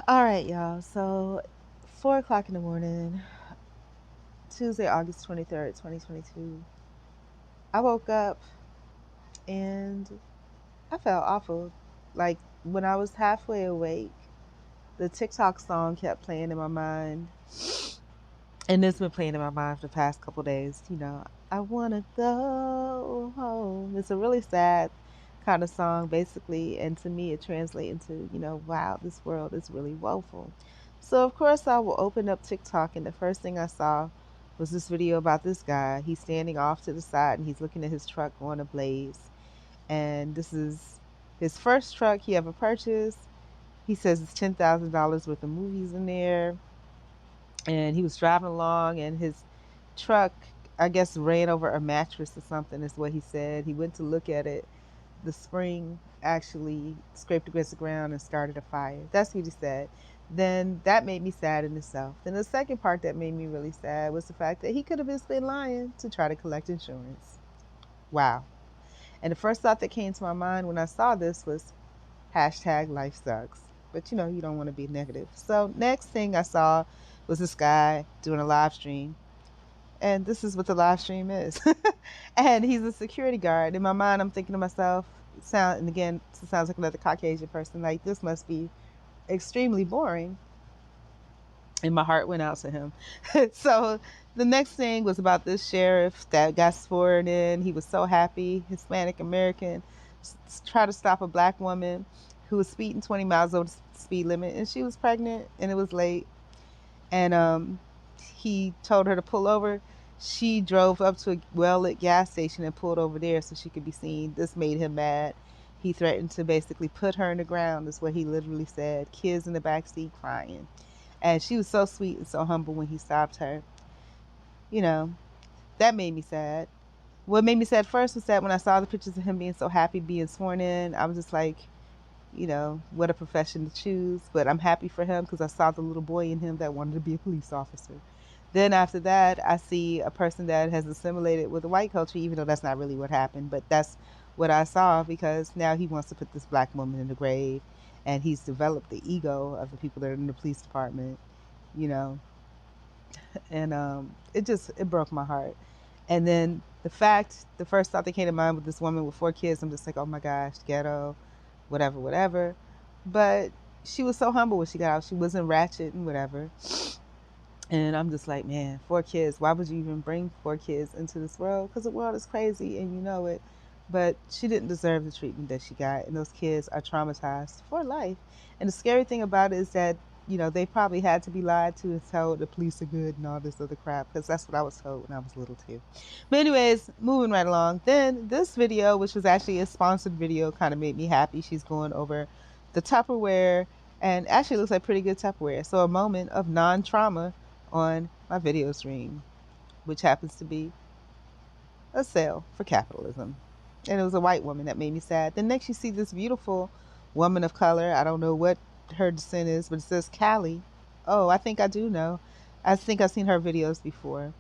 All right, y'all. So, 4 o'clock in the morning, Tuesday, August 23rd, 2022. I woke up and I felt awful. Like, when I was halfway awake, the TikTok song kept playing in my mind. And it's been playing in my mind for the past couple days. I want to go home. It's a really sad kind of song, basically. And to me, it translates into, wow, this world is really woeful. So, of course, I will open up TikTok, and the first thing I saw was this video about this guy. He's standing off to the side and he's looking at his truck going ablaze. And this is his first truck he ever purchased. He says it's $10,000 worth of movies in there, and he was driving along and his truck, I guess, ran over a mattress or something, is what he said. He went to look at it. The spring actually scraped against the ground and started a fire. That's what he said. Then that made me sad in itself. Then the second part that made me really sad was the fact that he could have just been lying to try to collect insurance. Wow. And the first thought that came to my mind when I saw this was hashtag life sucks. But you don't want to be negative. So next thing I saw was this guy doing a live stream. And this is what the live stream is. And he's a security guard. In my mind, I'm thinking to myself, and again, it sounds like another Caucasian person, like this must be extremely boring. And my heart went out to him. So the next thing was about this sheriff that got sworn in. He was so happy, Hispanic American, try to stop a black woman who was speeding 20 miles over the speed limit, and she was pregnant, and it was late. And he told her to pull over. She drove up to a well-lit gas station and pulled over there so she could be seen. This made him mad. He threatened to basically put her in the ground, is what he literally said. Kids in the back seat crying. And she was so sweet and so humble when he stopped her. You know, that made me sad. What made me sad first was that when I saw the pictures of him being so happy being sworn in, I was just like, what a profession to choose. But I'm happy for him because I saw the little boy in him that wanted to be a police officer. Then after that, I see a person that has assimilated with the white culture, even though that's not really what happened. But that's what I saw, because now he wants to put this black woman in the grave, and he's developed the ego of the people that are in the police department, you know. And it broke my heart. And then the first thought that came to mind with this woman with 4 kids, I'm just like, oh my gosh, ghetto, whatever, whatever. But she was so humble when she got out. She wasn't ratchet and whatever. And I'm just like, man, 4 kids. Why would you even bring 4 kids into this world? Because the world is crazy and you know it. But she didn't deserve the treatment that she got. And those kids are traumatized for life. And the scary thing about it is that, they probably had to be lied to and told the police are good and all this other crap. Because that's what I was told when I was little too. But anyways, moving right along. Then this video, which was actually a sponsored video, kind of made me happy. She's going over the Tupperware. And actually looks like pretty good Tupperware. So a moment of non-trauma on my video stream, which happens to be a sale for capitalism. And it was a white woman that made me sad. Then next you see this beautiful woman of color. I don't know what her descent is, but it says Callie. Oh, I think I do know. I think I've seen her videos before.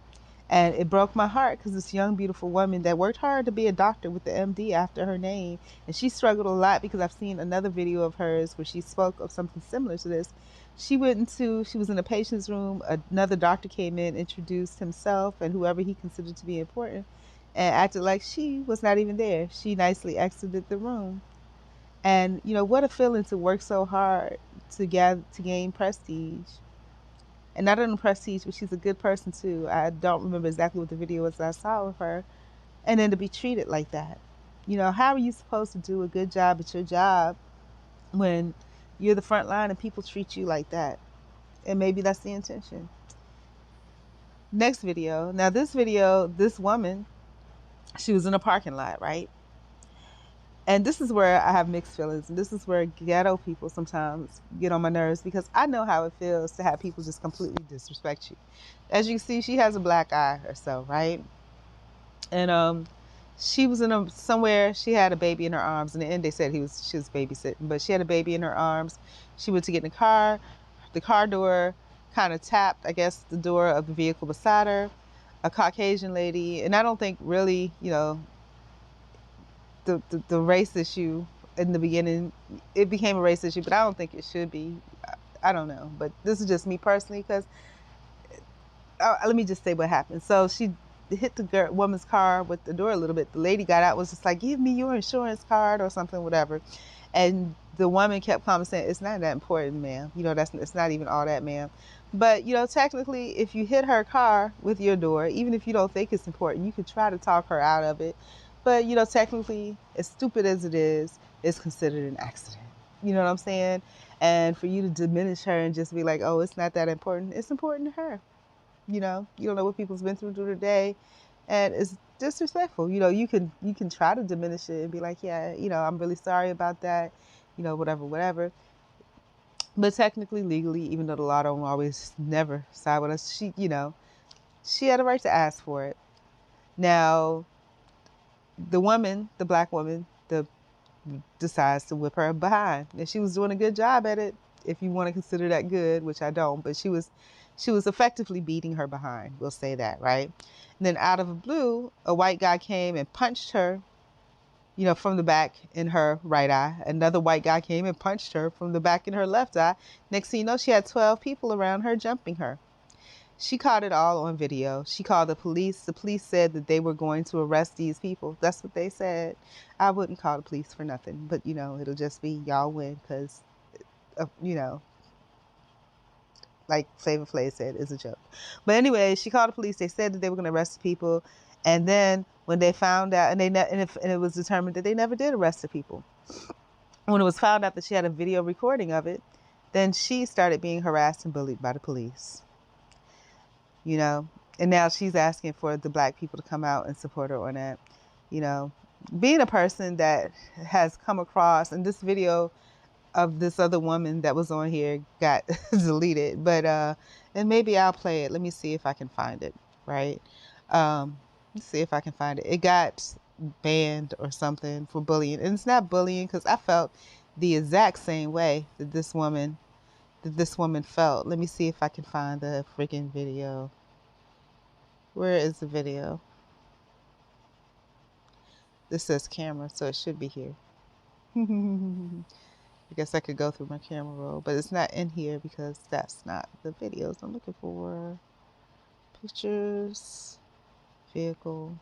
And it broke my heart because this young, beautiful woman that worked hard to be a doctor with the MD after her name. And she struggled a lot because I've seen another video of hers where she spoke of something similar to this. She was in a patient's room. Another doctor came in, introduced himself and whoever he considered to be important, and acted like she was not even there. She nicely exited the room. And, what a feeling to work so hard to gain prestige, and not only prestige, but she's a good person too. I don't remember exactly what the video was that I saw with her, and then to be treated like that. How are you supposed to do a good job at your job when you're the front line and people treat you like that? And maybe that's the intention. Next video. Now this video, this woman, she was in a parking lot, right? And this is where I have mixed feelings, and this is where ghetto people sometimes get on my nerves, because I know how it feels to have people just completely disrespect you. As you can see, she has a black eye or so, right? And she was somewhere. She had a baby in her arms. In the end, they said she was babysitting, but she had a baby in her arms. She went to get in the car. The car door kind of tapped, I guess, the door of the vehicle beside her. A Caucasian lady, and I don't think really, the race issue in the beginning, it became a race issue, but I don't think it should be. I don't know, but this is just me personally, because let me just say what happened. So she hit the woman's car with the door a little bit. The lady got out, was just like, give me your insurance card or something, whatever. And the woman kept calmly saying, it's not that important, ma'am. It's not even all that, ma'am. But, technically, if you hit her car with your door, even if you don't think it's important, you could try to talk her out of it. But, technically, as stupid as it is, it's considered an accident. You know what I'm saying? And for you to diminish her and just be like, oh, it's not that important, it's important to her. You don't know what people's been through the day, and it's disrespectful. You can try to diminish it and be like, yeah, I'm really sorry about that, whatever. But technically, legally, even though the law don't always never side with us, she had a right to ask for it. Now, the woman, the black woman, decides to whip her behind, and she was doing a good job at it, if you want to consider that good, which I don't. But she was effectively beating her behind. We'll say that, right? And then out of the blue, a white guy came and punched her, from the back in her right eye. Another white guy came and punched her from the back in her left eye. Next thing you know, she had 12 people around her jumping her. She caught it all on video. She called the police. The police said that they were going to arrest these people. That's what they said. I wouldn't call the police for nothing, but it'll just be y'all win, because like Flavor Flav said, it's a joke. But anyway, she called the police. They said that they were going to arrest the people, and then when they found out, and it was determined that they never did arrest the people. When it was found out that she had a video recording of it, then she started being harassed and bullied by the police. And now she's asking for the black people to come out and support her on that. Being a person that has come across, and this video of this other woman that was on here got deleted, but and maybe I'll play it. Let me see if I can find it, right? Let's see if I can find it. It got banned or something for bullying, and it's not bullying, because I felt the exact same way that this woman felt. Let me see if I can find the freaking video. Where is the video? This says camera, so it should be here. I guess I could go through my camera roll, but it's not in here because that's not the videos I'm looking for. Pictures, vehicle.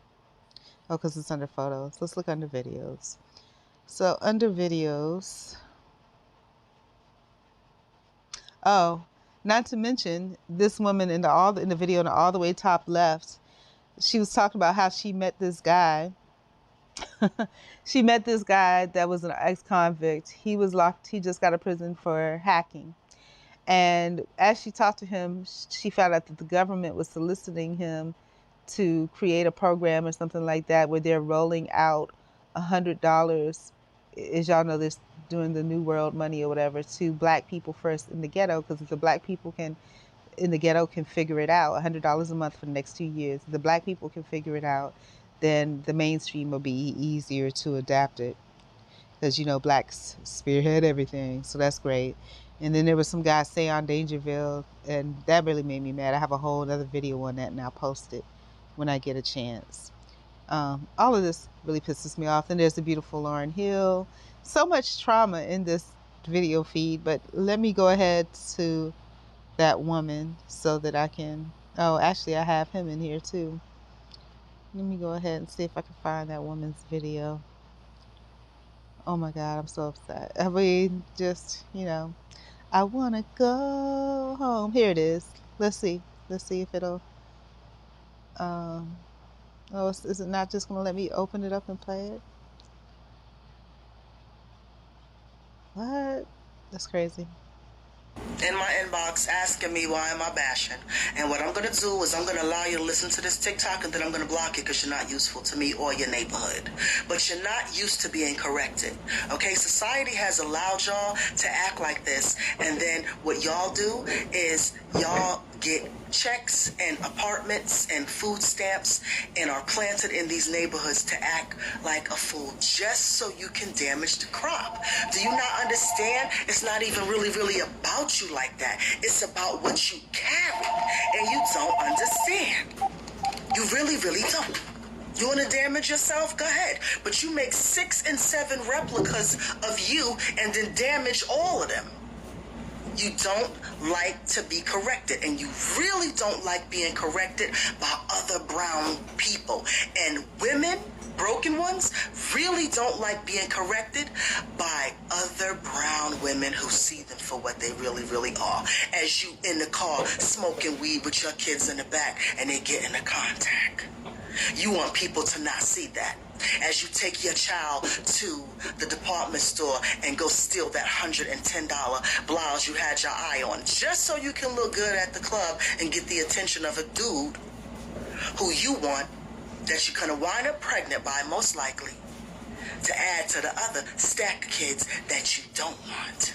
Oh, because it's under photos. Let's look under videos. So under videos. Oh, not to mention this woman in the video in the all the way top left. She was talking about how she met this guy. She met this guy that was an ex-convict. He was locked. He just got out of prison for hacking. And as she talked to him, she found out that the government was soliciting him to create a program or something like that, where they're rolling out $100, as y'all know, this doing the New World money or whatever, to black people first in the ghetto, because if the black people in the ghetto can figure it out, $100 a month for the next 2 years, if the black people can figure it out, then the mainstream will be easier to adapt it, because blacks spearhead everything, so that's great. And then there was some guy, Seyon Dangerville, and that really made me mad. I have a whole other video on that, and I'll post it when I get a chance. All of this really pisses me off. And there's the beautiful Lauryn Hill. So much trauma in this video feed, but let me go ahead to that woman so that I can, oh, actually I have him in here too. Let me go ahead and see if I can find that woman's video. Oh my God, I'm so upset. I mean, just, I want to go home. Here it is. Let's see if it'll, oh, is it not just going to let me open it up and play it? What? That's crazy. In my inbox asking me why am I bashing, and what I'm going to do is I'm going to allow you to listen to this TikTok, and then I'm going to block it because you're not useful to me or your neighborhood. But you're not used to being corrected, okay? Society has allowed y'all to act like this, and then what y'all do is y'all get checks and apartments and food stamps and are planted in these neighborhoods to act like a fool just so you can damage the crop. Do you not understand? It's not even really about you like that. It's about what you carry, and you don't understand. You really don't. You want to damage yourself? Go ahead. But you make 6 and 7 replicas of you and then damage all of them. You don't like to be corrected, and you really don't like being corrected by other brown people. And women, broken ones, really don't like being corrected by other brown women who see them for what they really, really are. As you in the car smoking weed with your kids in the back and they get into contact. You want people to not see that. As you take your child to the department store and go steal that $110 blouse you had your eye on, just so you can look good at the club and get the attention of a dude who you want, that you're gonna wind up pregnant by, most likely, to add to the other stack of kids that you don't want.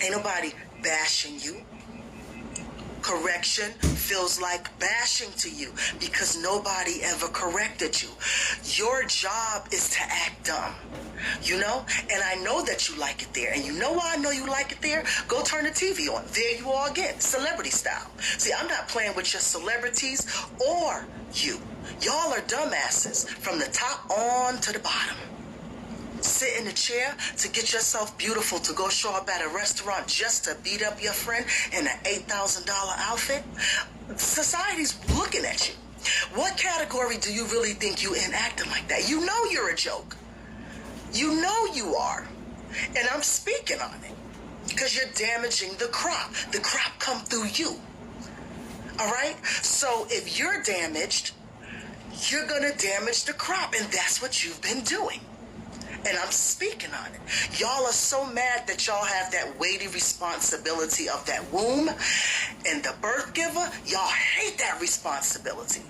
Ain't nobody bashing you. Correction feels like bashing to you because nobody ever corrected you. Your job is to act dumb, you know? And I know that you like it there. And you know why I know you like it there? Go turn the TV on. There you are again, celebrity style. See, I'm not playing with your celebrities or you. Y'all are dumbasses from the top on to the bottom. Sit in the chair to get yourself beautiful to go show up at a restaurant just to beat up your friend in an $8,000 outfit. Society's looking at you. What category do you really think you in acting like that? You know you're a joke. You know you are. And I'm speaking on it because you're damaging the crop. The crop come through you. All right? So if you're damaged, you're going to damage the crop. And that's what you've been doing. And I'm speaking on it. Y'all are so mad that y'all have that weighty responsibility of that womb and the birth giver. Y'all hate that responsibility.